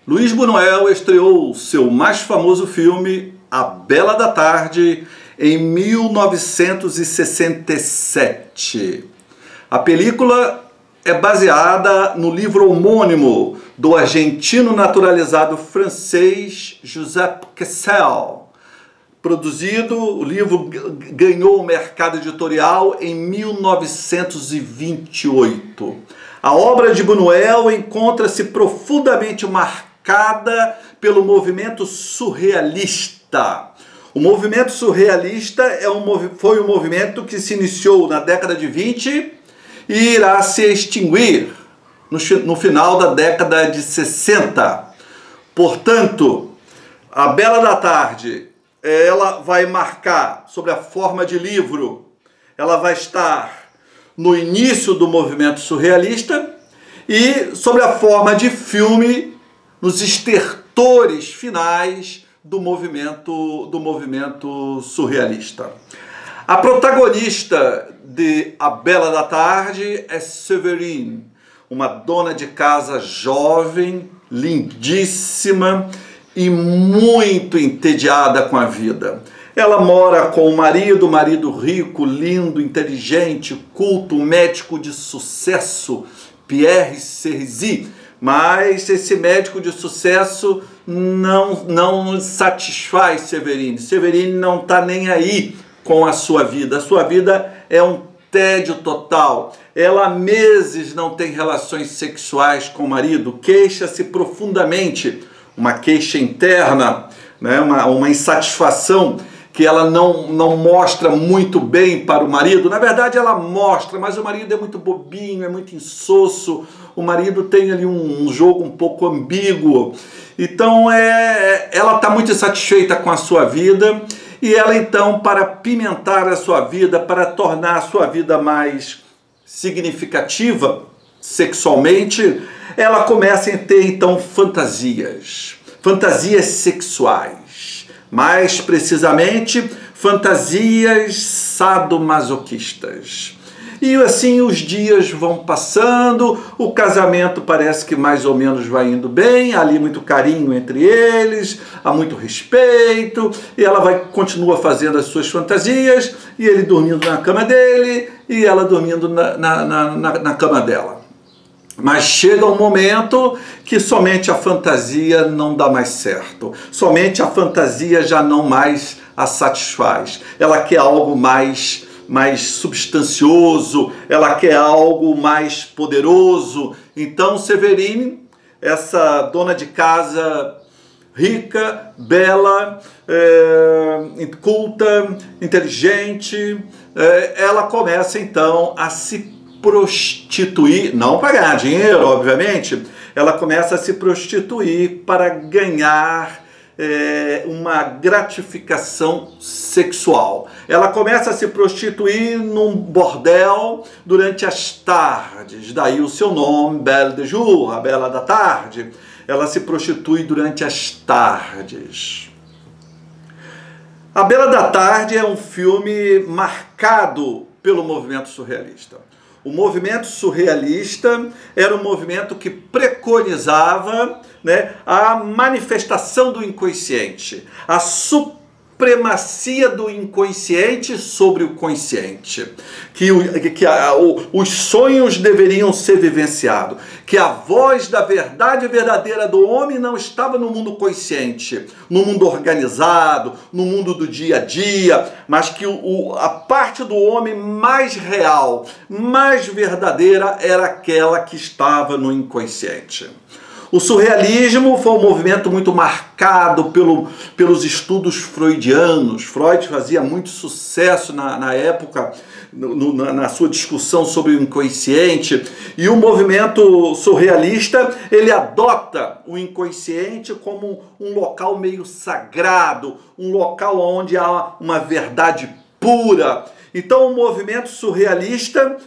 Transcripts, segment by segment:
Luiz Buñuel estreou seu mais famoso filme, A Bela da Tarde, em 1967. A película é baseada no livro homônimo do argentino naturalizado francês Joseph Kessel. O livro ganhou o mercado editorial em 1928. A obra de Buñuel encontra-se profundamente marcada pelo movimento surrealista. O movimento surrealista foi um movimento que se iniciou na década de 20 e irá se extinguir no final da década de 60. Portanto, A Bela da Tarde, ela vai marcar sobre a forma de livro, ela vai estar no início do movimento surrealista e sobre a forma de filme nos estertores finais do movimento surrealista. A protagonista de A Bela da Tarde é Séverine, uma dona de casa jovem, lindíssima e muito entediada com a vida. Ela mora com o marido rico, lindo, inteligente, culto, médico de sucesso, Pierre Cerisy. Mas esse médico de sucesso não satisfaz Séverine. Séverine não está nem aí com a sua vida. A sua vida é um tédio total. Ela há meses não tem relações sexuais com o marido, queixa-se profundamente, uma queixa interna, né? uma insatisfação que ela não mostra muito bem para o marido. Na verdade, ela mostra, mas o marido é muito bobinho, é muito insosso. O marido tem ali um jogo um pouco ambíguo. Então, ela está muito insatisfeita com a sua vida. E ela, então, para pimentar a sua vida, para tornar a sua vida mais significativa sexualmente, ela começa a ter, então, fantasias sexuais. Mais precisamente, fantasias sadomasoquistas. E assim os dias vão passando, o casamento parece que mais ou menos vai indo bem, há ali muito carinho entre eles, há muito respeito, e ela continua fazendo as suas fantasias, e ele dormindo na cama dele, e ela dormindo na cama dela. Mas chega um momento que somente a fantasia não dá mais certo. Somente a fantasia já não mais a satisfaz. Ela quer algo mais substancioso, ela quer algo mais poderoso. Então Séverine, essa dona de casa rica, bela, culta, inteligente, ela começa então a se prostituir, não para ganhar dinheiro, obviamente, ela começa a se prostituir para ganhar uma gratificação sexual. Ela começa a se prostituir num bordel durante as tardes, daí o seu nome, Belle de Jour, a Bela da Tarde. Ela se prostitui durante as tardes. A Bela da Tarde é um filme marcado pelo movimento surrealista. O movimento surrealista era um movimento que preconizava, né, a manifestação do inconsciente, a supremacia do inconsciente sobre o consciente, que os sonhos deveriam ser vivenciados, que a voz da verdade verdadeira do homem não estava no mundo consciente, no mundo organizado, no mundo do dia a dia, mas que a parte do homem mais real, mais verdadeira era aquela que estava no inconsciente. O surrealismo foi um movimento muito marcado pelos estudos freudianos. Freud fazia muito sucesso na época, na sua discussão sobre o inconsciente, e o movimento surrealista, ele adota o inconsciente como um local meio sagrado, um local onde há uma verdade pura. Então o movimento surrealista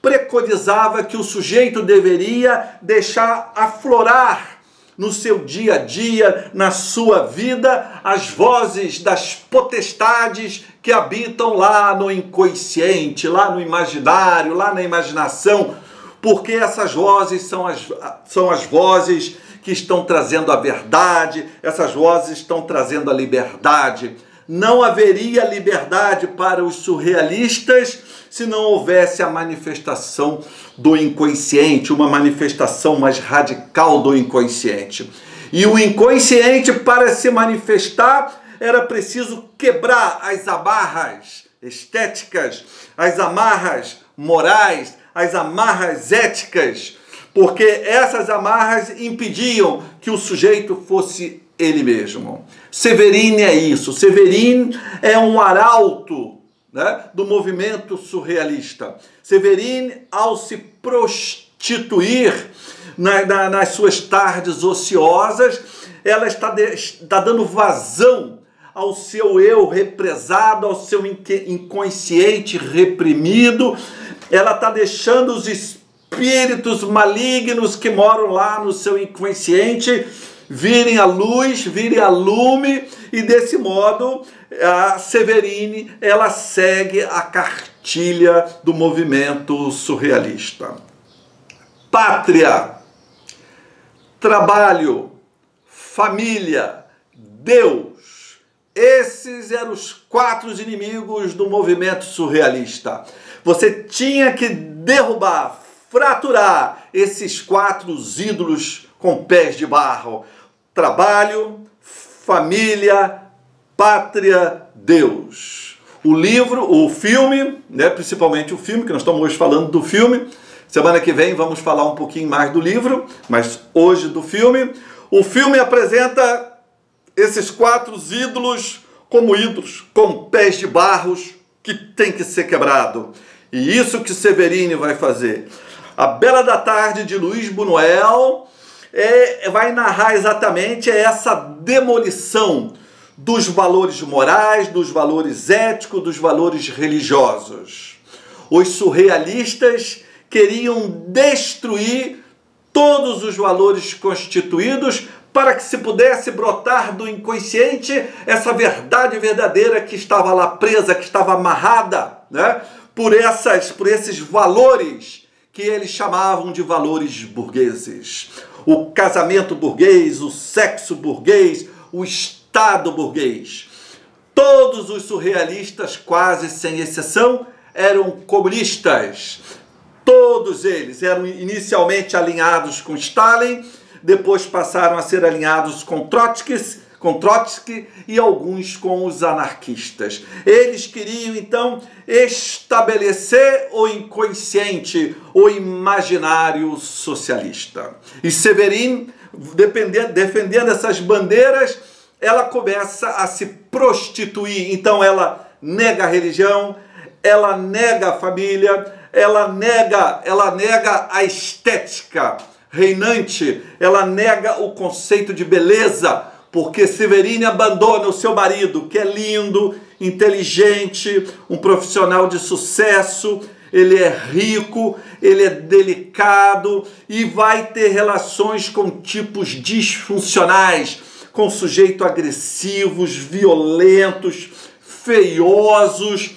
preconizava que o sujeito deveria deixar aflorar no seu dia a dia, na sua vida, as vozes das potestades que habitam lá no inconsciente, lá no imaginário, lá na imaginação, porque essas vozes são as vozes que estão trazendo a verdade, essas vozes estão trazendo a liberdade. Não haveria liberdade para os surrealistas se não houvesse a manifestação do inconsciente, uma manifestação mais radical do inconsciente. E o inconsciente, para se manifestar, era preciso quebrar as amarras estéticas, as amarras morais, as amarras éticas, porque essas amarras impediam que o sujeito fosse ele mesmo. Severine é isso. Severine é um arauto, né, do movimento surrealista. Severine, ao se prostituir nas suas tardes ociosas, ela está dando vazão ao seu eu represado, ao seu inconsciente reprimido. Ela está deixando os espíritos malignos que moram lá no seu inconsciente virem à luz, virem a lume, e desse modo a Severine, ela segue a cartilha do movimento surrealista. Pátria, trabalho, família, Deus. Esses eram os 4 inimigos do movimento surrealista. Você tinha que derrubar, fraturar esses 4 ídolos com pés de barro. Trabalho, família, pátria, Deus. O livro, o filme, né, principalmente o filme, que nós estamos hoje falando do filme. Semana que vem vamos falar um pouquinho mais do livro, mas hoje do filme. O filme apresenta esses 4 ídolos como ídolos com pés de barros que tem que ser quebrado. E isso que Severine vai fazer. A Bela da Tarde, de Luiz Buñuel, vai narrar exatamente essa demolição dos valores morais, dos valores éticos, dos valores religiosos. Os surrealistas queriam destruir todos os valores constituídos para que se pudesse brotar do inconsciente essa verdade verdadeira que estava lá presa, que estava amarrada, né, por esses valores que eles chamavam de valores burgueses. O casamento burguês, o sexo burguês, o Estado burguês. Todos os surrealistas, quase sem exceção, eram comunistas. Todos eles eram inicialmente alinhados com Stalin, depois passaram a ser alinhados com Trotsky e alguns com os anarquistas. Eles queriam, então, estabelecer o inconsciente, o imaginário socialista. E Severine, defendendo essas bandeiras, ela começa a se prostituir. Então ela nega a religião, ela nega a família, ela nega a estética reinante, ela nega o conceito de beleza, porque Severine abandona o seu marido, que é lindo, inteligente, um profissional de sucesso, ele é rico, ele é delicado e vai ter relações com tipos disfuncionais, com sujeitos agressivos, violentos, feiosos,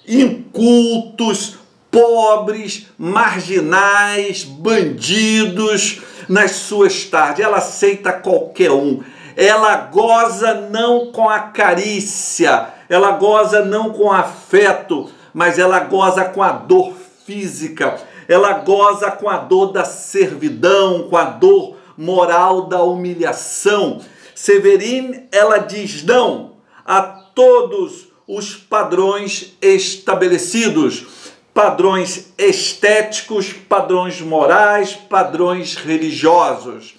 incultos, pobres, marginais, bandidos nas suas tardes. Ela aceita qualquer um. Ela goza não com a carícia, ela goza não com afeto, mas ela goza com a dor física, ela goza com a dor da servidão, com a dor moral da humilhação. Severine, ela diz não a todos os padrões estabelecidos, padrões estéticos, padrões morais, padrões religiosos.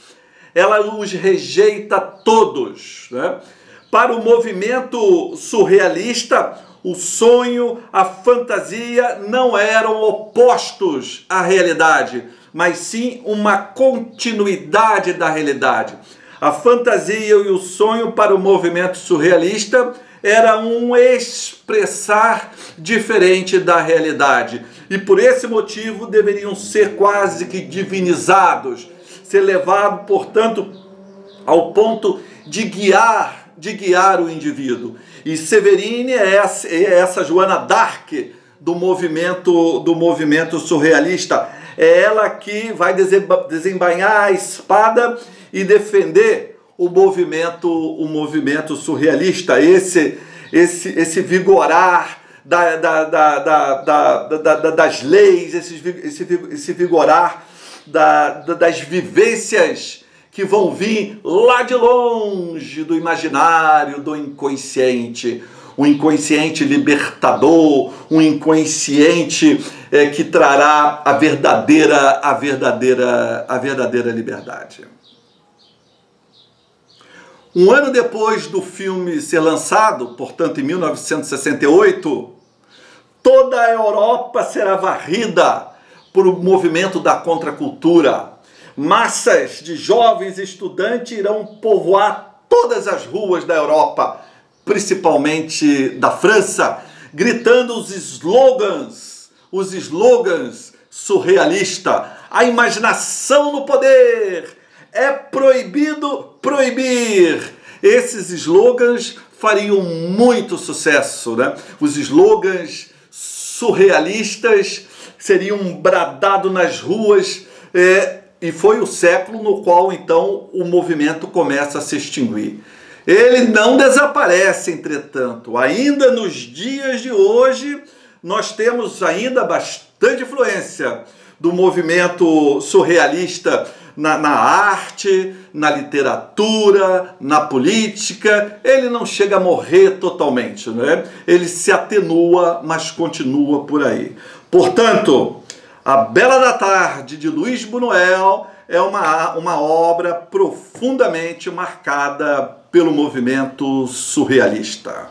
Ela os rejeita todos, né? Para o movimento surrealista, o sonho, a fantasia não eram opostos à realidade, mas sim uma continuidade da realidade. A fantasia e o sonho para o movimento surrealista era um expressar diferente da realidade. E por esse motivo deveriam ser quase que divinizados, ser levados, portanto, ao ponto de guiar o indivíduo. E Severine é essa Joana d'Arc do movimento surrealista. É ela que vai desembainhar a espada e defender o movimento surrealista, esse vigorar das leis, esse vigorar das vivências que vão vir lá de longe do imaginário, do inconsciente. Um inconsciente libertador, um inconsciente que trará a verdadeira liberdade. Um ano depois do filme ser lançado, portanto em 1968, toda a Europa será varrida por um movimento da contracultura. Massas de jovens estudantes irão povoar todas as ruas da Europa, principalmente da França, gritando os slogans surrealistas. A imaginação no poder, é proibido proibir. Esses slogans fariam muito sucesso, né? Os slogans surrealistas seriam bradados nas ruas, e foi o século no qual então o movimento começa a se extinguir. Ele não desaparece, entretanto. Ainda nos dias de hoje, nós temos ainda bastante influência do movimento surrealista na arte, na literatura, na política. Ele não chega a morrer totalmente, né? Ele se atenua, mas continua por aí. Portanto, A Bela da Tarde, de Luiz Buñuel, é uma obra profundamente marcada pelo movimento surrealista.